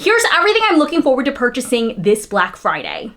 Here's everything I'm looking forward to purchasing this Black Friday.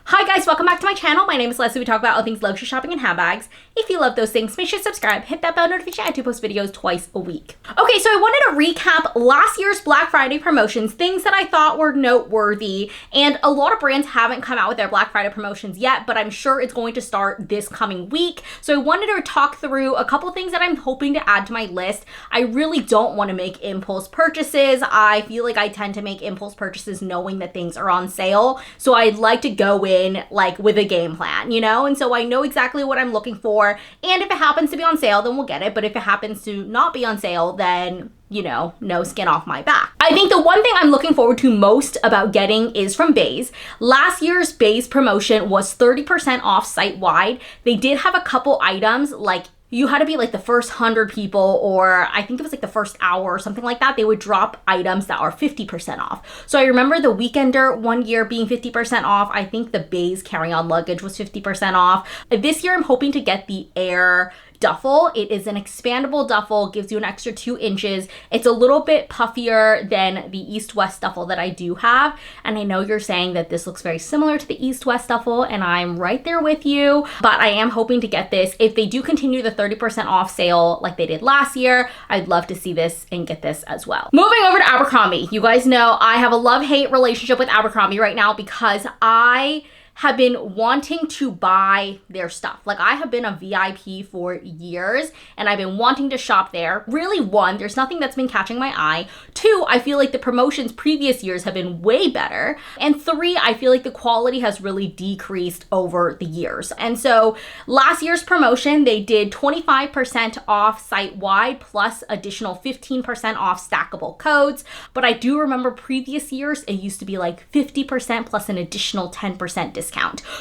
Hi guys, welcome back to my channel. My name is Leslie. We talk about all things luxury shopping and handbags. If you love those things, make sure to subscribe, hit that bell notification. I do post videos twice a week. Okay, so I wanted to recap last year's Black Friday promotions, things that I thought were noteworthy. And a lot of brands haven't come out with their Black Friday promotions yet, but I'm sure it's going to start this coming week. So I wanted to talk through a couple things that I'm hoping to add to my list. I really don't want to make impulse purchases. I feel like I tend to make impulse purchases knowing that things are on sale. So I'd like to go in like with a game plan, you know? And so I know exactly what I'm looking for. And if it happens to be on sale, then we'll get it. But if it happens to not be on sale, then, you know, no skin off my back. I think the one thing I'm looking forward to most about getting is from Béis. Last year's Béis promotion was 30% off site-wide. They did have a couple items like you had to be like the first 100 people, or I think it was like the first hour or something like that. They would drop items that are 50% off. So I remember the Weekender one year being 50% off. I think the Béis carry-on luggage was 50% off. This year I'm hoping to get the Air duffel. It is an expandable duffel, gives you an extra 2 inches. It's a little bit puffier than the East-West duffel that I do have. And I know you're saying that this looks very similar to the East-West duffel, and I'm right there with you, but I am hoping to get this. If they do continue the 30% off sale like they did last year, I'd love to see this and get this as well. Moving over to Abercrombie. You guys know I have a love-hate relationship with Abercrombie right now because I have been wanting to buy their stuff. Like I have been a VIP for years and I've been wanting to shop there. Really, 1, there's nothing that's been catching my eye. 2, I feel like the promotions previous years have been way better. And 3, I feel like the quality has really decreased over the years. And so last year's promotion, they did 25% off site-wide plus additional 15% off stackable codes. But I do remember previous years, it used to be like 50% plus an additional 10% discount.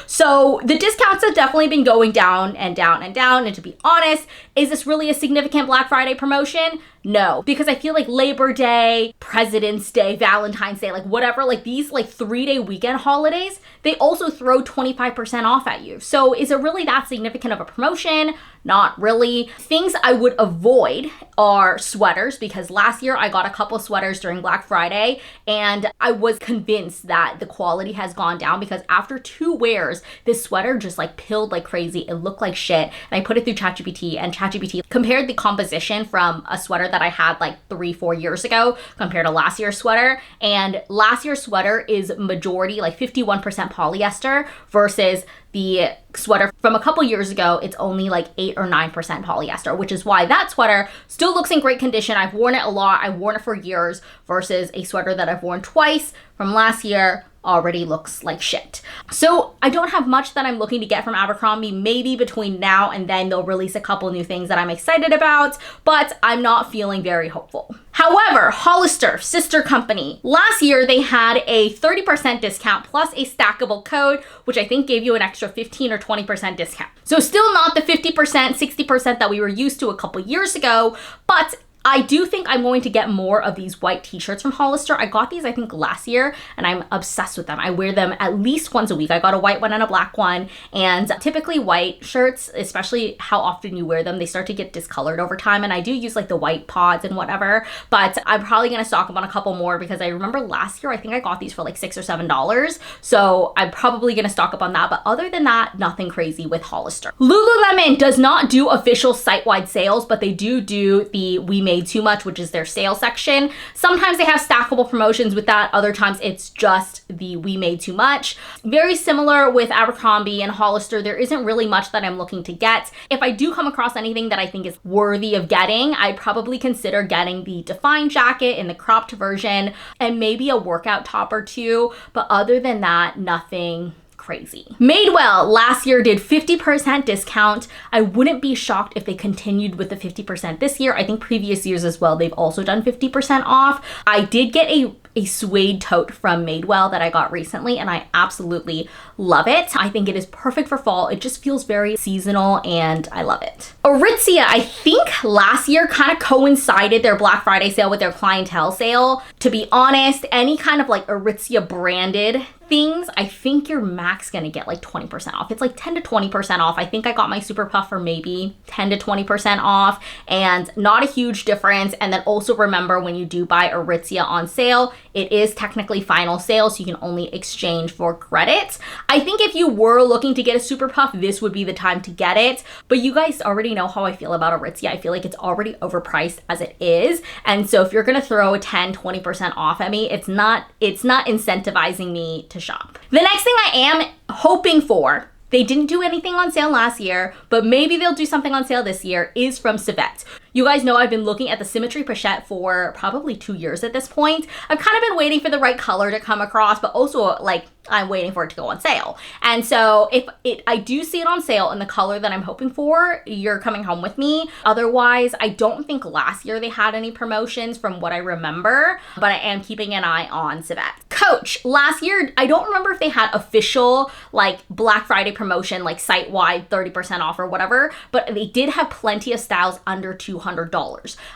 So the discounts have definitely been going down and down and down. And to be honest, is this really a significant Black Friday promotion? No, because I feel like Labor Day, President's Day, Valentine's Day, like whatever, like these like 3-day weekend holidays, they also throw 25% off at you. So is it really that significant of a promotion? Not really. Things I would avoid are sweaters, because last year I got a couple sweaters during Black Friday and I was convinced that the quality has gone down because after 2 wears, this sweater just like pilled like crazy. It looked like shit. And I put it through ChatGPT and ChatGPT compared the composition from a sweater that I had like 3-4 years ago compared to last year's sweater. And last year's sweater is majority like 51% polyester versus the sweater from a couple years ago, it's only like 8 or 9% polyester, which is why that sweater still looks in great condition. I've worn it a lot. I've worn it for years versus a sweater that I've worn twice from last year already looks like shit. So I don't have much that I'm looking to get from Abercrombie. Maybe between now and then they'll release a couple new things that I'm excited about, but I'm not feeling very hopeful. However, Hollister, sister company, last year they had a 30% discount plus a stackable code, which I think gave you an extra 15 or 20% discount. So still not the 50%, 60% that we were used to a couple years ago, but I do think I'm going to get more of these white t-shirts from Hollister. I got these, I think, last year, and I'm obsessed with them. I wear them at least once a week. I got a white one and a black one, and typically white shirts, especially how often you wear them, they start to get discolored over time, and I do use like the white pods and whatever, but I'm probably going to stock up on a couple more because I remember last year, I think I got these for like $6 or $7, so I'm probably going to stock up on that, but other than that, nothing crazy with Hollister. Lululemon does not do official site-wide sales, but they do the We Made Too Much, which is their sale section. Sometimes they have stackable promotions with that. Other times it's just the We Made Too Much. Very similar with Abercrombie and Hollister. There isn't really much that I'm looking to get. If I do come across anything that I think is worthy of getting, I'd probably consider getting the Define jacket in the cropped version and maybe a workout top or 2. But other than that, nothing crazy. Madewell last year did 50% discount. I wouldn't be shocked if they continued with the 50% this year. I think previous years as well, they've also done 50% off. I did get a suede tote from Madewell that I got recently and I absolutely love it. I think it is perfect for fall. It just feels very seasonal and I love it. Aritzia, I think last year kind of coincided their Black Friday sale with their clientele sale. To be honest, any kind of like Aritzia branded things, I think you're max gonna get like 20% off. It's like 10 to 20% off. I think I got my Super Puff for maybe 10 to 20% off, and not a huge difference. And then also remember, when you do buy Aritzia on sale, it is technically final sale, so you can only exchange for credits. I think if you were looking to get a Super Puff, this would be the time to get it. But you guys already know how I feel about Aritzia. I feel like it's already overpriced as it is. And so if you're gonna throw a 10, 20% off at me, it's not incentivizing me to shop. The next thing I am hoping for, they didn't do anything on sale last year, but maybe they'll do something on sale this year, is from Civet. You guys know I've been looking at the Symmetry Pochette for probably 2 years at this point. I've kind of been waiting for the right color to come across, but also like I'm waiting for it to go on sale. And so if I do see it on sale in the color that I'm hoping for, you're coming home with me. Otherwise, I don't think last year they had any promotions from what I remember, but I am keeping an eye on Civet. Coach, last year, I don't remember if they had official like Black Friday promotion, like site-wide 30% off or whatever, but they did have plenty of styles under $200.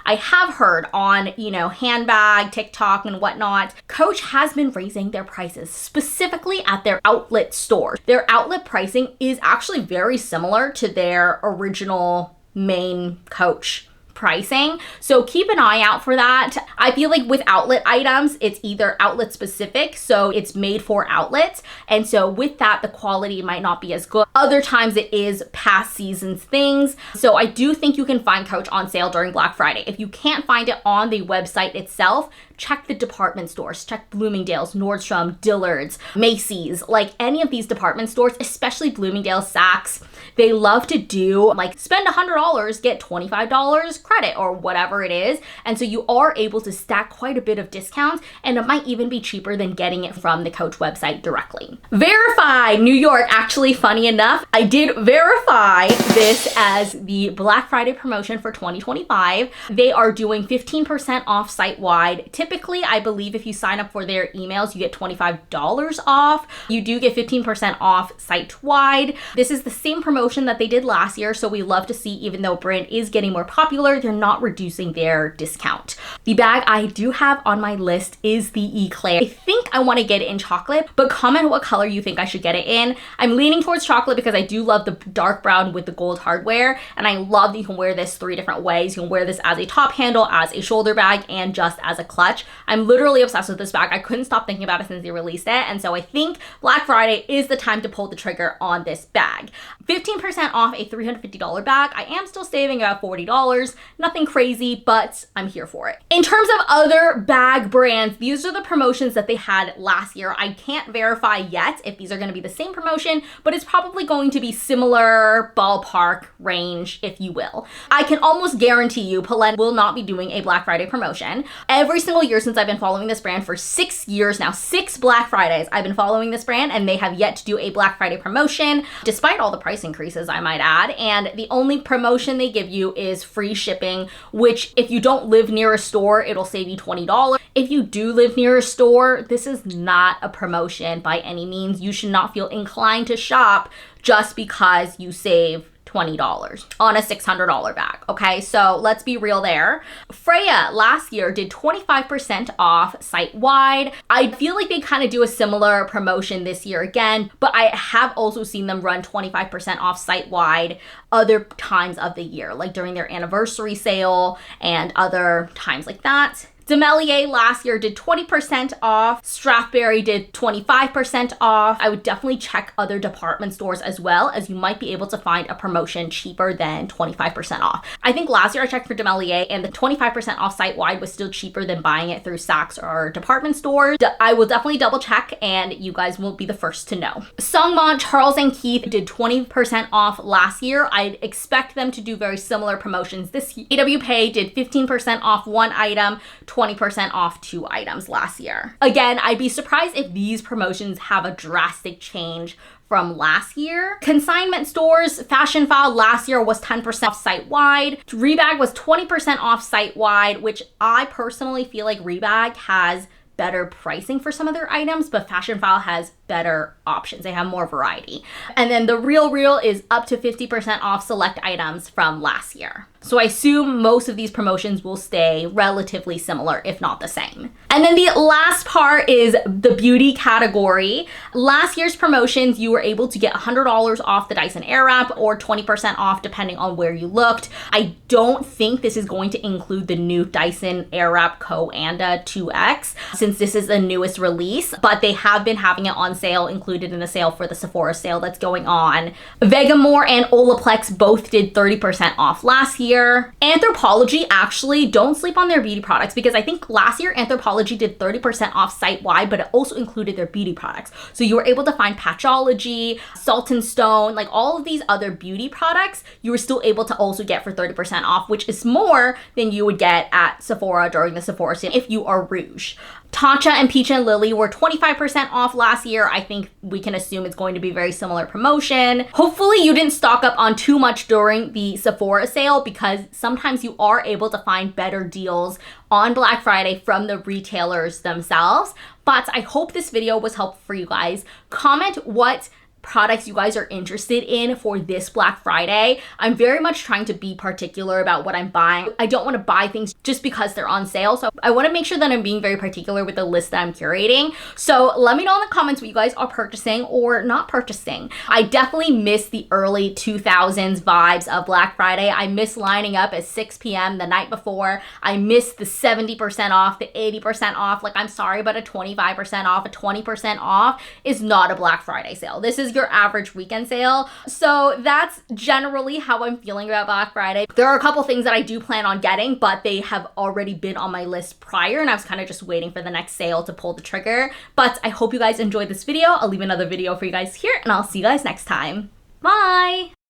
I have heard on, handbag, TikTok and whatnot, Coach has been raising their prices, specifically at their outlet store. Their outlet pricing is actually very similar to their original main Coach pricing. So keep an eye out for that. I feel like with outlet items, it's either outlet specific, so it's made for outlets. And so with that, the quality might not be as good. Other times it is past seasons things. So I do think you can find Coach on sale during Black Friday. If you can't find it on the website itself, check the department stores, check Bloomingdale's, Nordstrom, Dillard's, Macy's, like any of these department stores, especially Bloomingdale's, Saks. They love to do like spend $100, get $25 credit or whatever it is. And so you are able to stack quite a bit of discounts, and it might even be cheaper than getting it from the Coach website directly. Verify New York. Actually, funny enough, I did verify this as the Black Friday promotion for 2025. They are doing 15% off site-wide. Typically, I believe if you sign up for their emails, you get $25 off. You do get 15% off site-wide. This is the same promotion that they did last year, so we love to see, even though brand is getting more popular, they're not reducing their discount. The bag I do have on my list is the Eclair. I think I want to get it in chocolate, but comment what color you think I should get it in. I'm leaning towards chocolate because I do love the dark brown with the gold hardware, and I love that you can wear this 3 different ways. You can wear this as a top handle, as a shoulder bag, and just as a clutch. I'm literally obsessed with this bag. I couldn't stop thinking about it since they released it, and so I think Black Friday is the time to pull the trigger on this bag. 15% off a $350 bag. I am still saving about $40. Nothing crazy, but I'm here for it. In terms of other bag brands, these are the promotions that they had last year. I can't verify yet if these are going to be the same promotion, but it's probably going to be similar ballpark range, if you will. I can almost guarantee you Pollen will not be doing a Black Friday promotion. Every single year since I've been following this brand for 6 years now, 6 Black Fridays, I've been following this brand, and they have yet to do a Black Friday promotion, despite all the price increases, I might add. And the only promotion they give you is free shipping, which if you don't live near a store, it'll save you $20. If you do live near a store, this is not a promotion by any means. You should not feel inclined to shop just because you save $20 on a $600 bag. Okay, so let's be real there. Freya last year did 25% off site-wide. I feel like they kind of do a similar promotion this year again, but I have also seen them run 25% off site-wide other times of the year, like during their anniversary sale and other times like that. Demelier last year did 20% off. Strathberry did 25% off. I would definitely check other department stores as well, as you might be able to find a promotion cheaper than 25% off. I think last year I checked for Demelier and the 25% off site-wide was still cheaper than buying it through Saks or department stores. I will definitely double check and you guys will be the first to know. Songmont, Charles & Keith did 20% off last year. I'd expect them to do very similar promotions this year. AWPay did 15% off one item, 20% off 2 items last year. Again, I'd be surprised if these promotions have a drastic change from last year. Consignment stores, Fashion File last year was 10% off site-wide. Rebag was 20% off site-wide, which I personally feel like Rebag has better pricing for some of their items, but Fashion File has better options. They have more variety. And then the Real is up to 50% off select items from last year. So I assume most of these promotions will stay relatively similar, if not the same. And then the last part is the beauty category. Last year's promotions, you were able to get $100 off the Dyson Airwrap or 20% off depending on where you looked. I don't think this is going to include the new Dyson Airwrap Co-Anda 2X since this is the newest release, but they have been having it on sale, included in the sale for the Sephora sale that's going on. Vegamore and Olaplex both did 30% off last year. Anthropologie, actually, don't sleep on their beauty products because I think last year Anthropologie did 30% off site-wide, but it also included their beauty products. So you were able to find Patchology, Salt and Stone, like all of these other beauty products, you were still able to also get for 30% off, which is more than you would get at Sephora during the Sephora sale if you are Rouge. Tatcha and Peach and Lily were 25% off last year. I think we can assume it's going to be very similar promotion. Hopefully you didn't stock up on too much during the Sephora sale because sometimes you are able to find better deals on Black Friday from the retailers themselves. But I hope this video was helpful for you guys. Comment what products you guys are interested in for this Black Friday. I'm very much trying to be particular about what I'm buying. I don't want to buy things just because they're on sale. So I want to make sure that I'm being very particular with the list that I'm curating. So let me know in the comments what you guys are purchasing or not purchasing. I definitely miss the early 2000s vibes of Black Friday. I miss lining up at 6 p.m. the night before. I miss the 70% off, the 80% off. Like, I'm sorry, but a 25% off, a 20% off is not a Black Friday sale. This is your average weekend sale. So that's generally how I'm feeling about Black Friday. There are a couple things that I do plan on getting, but they have already been on my list prior and I was kind of just waiting for the next sale to pull the trigger. But I hope you guys enjoyed this video. I'll leave another video for you guys here and I'll see you guys next time. Bye!